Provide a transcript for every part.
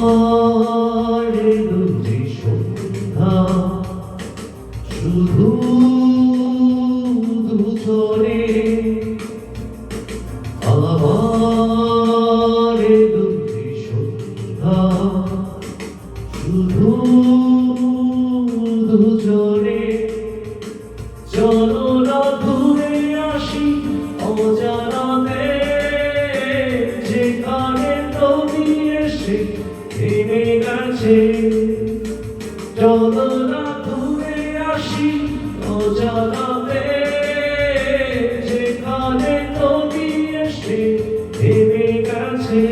আবার এলো যে সন্ধ্যা, শুধু দুজনে। আবার এলো যে সন্ধ্যা, শুধু দুজনে। চলো না ঘুরে আসি অজানাতে, যেখানে তুমি এসে থেমে গেছে। চলো না ঘুরে আসি অজানাতে, যেখানে তুমি এসে থেমে গেছে।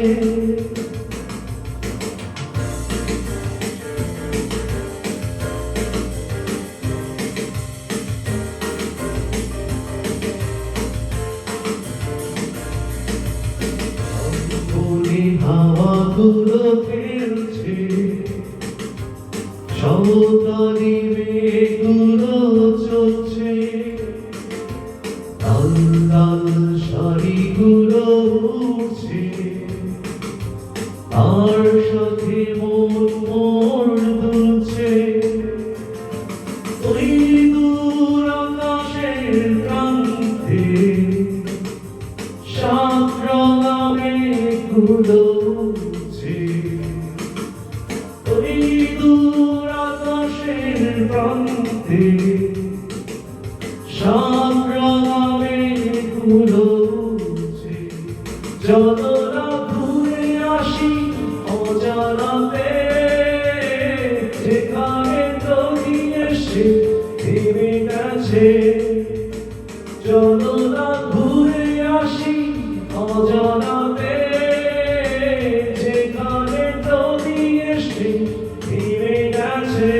হাওয়াগুলো খেলছে, সওদারি মেঘগুলো চলছে, লাল লাল শাড়িগুলো উড়ছে, তার সাথে মন মন দুলছে। ওই দূর আকাশের প্রান্তে সাত রঙা মেঘগুলো উড়ছে। ওই দূর আকাশের প্রান্তে সাত রঙা মেঘগুলো উড়ছে। চলো না ঘুরে আসি অজানাতে, যেখানে তুমি এসে থেমে গেছে। চলো না ঘুরে আসি অজানাতে, যেখানে তুমি এসে থেমে গেছে।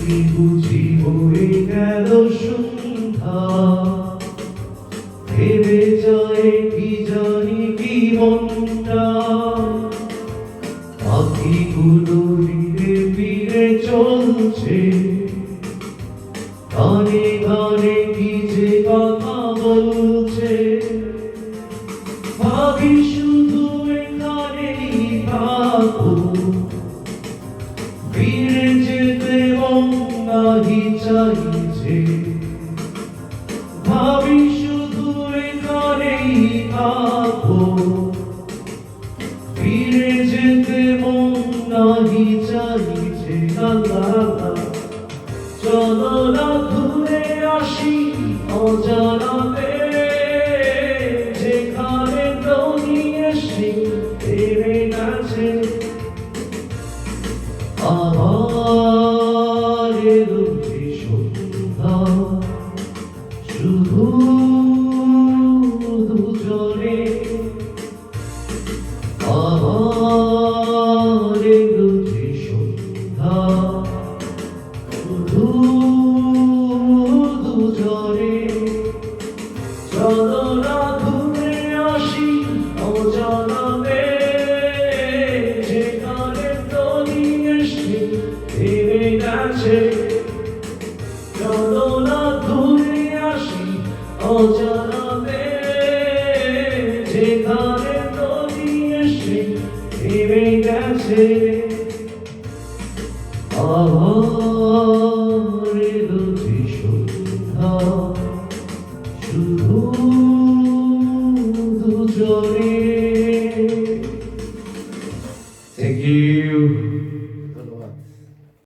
এই বুঝি বয়ে গেল সন্ধ্যা, ভেবে যায় কি জানি কি মনটা। পাখিগুলো ফিরে ফিরে চলছে, গানে গানে কি যে কথা বলছে। ভাবি শুধু এখানেই থাকো, ফিরে যেতে মন নাহি চাইছে। ভাবি শুধু এখানেই থাকো, ফিরে যেতে মন নাহি চাইছে। চলো না ঘুরে আসি অজানাতে, যেখানে তুমি এসে থেমে গেছে। আবার এলো যে সন্ধ্যা, শুধু দুজনে। আবার এলো যে সন্ধ্যা, শুধু দুজনে। চলো না ঘুরে আসি অজানাতে, যেখানে তুমি এসে থেমে গেছে। চলো না ঘুরে আসি অজানাতে, যেখানে তুমি এসে থেমে গেছে। আবার এলো যে সন্ধ্যা, শুধু দুজনে।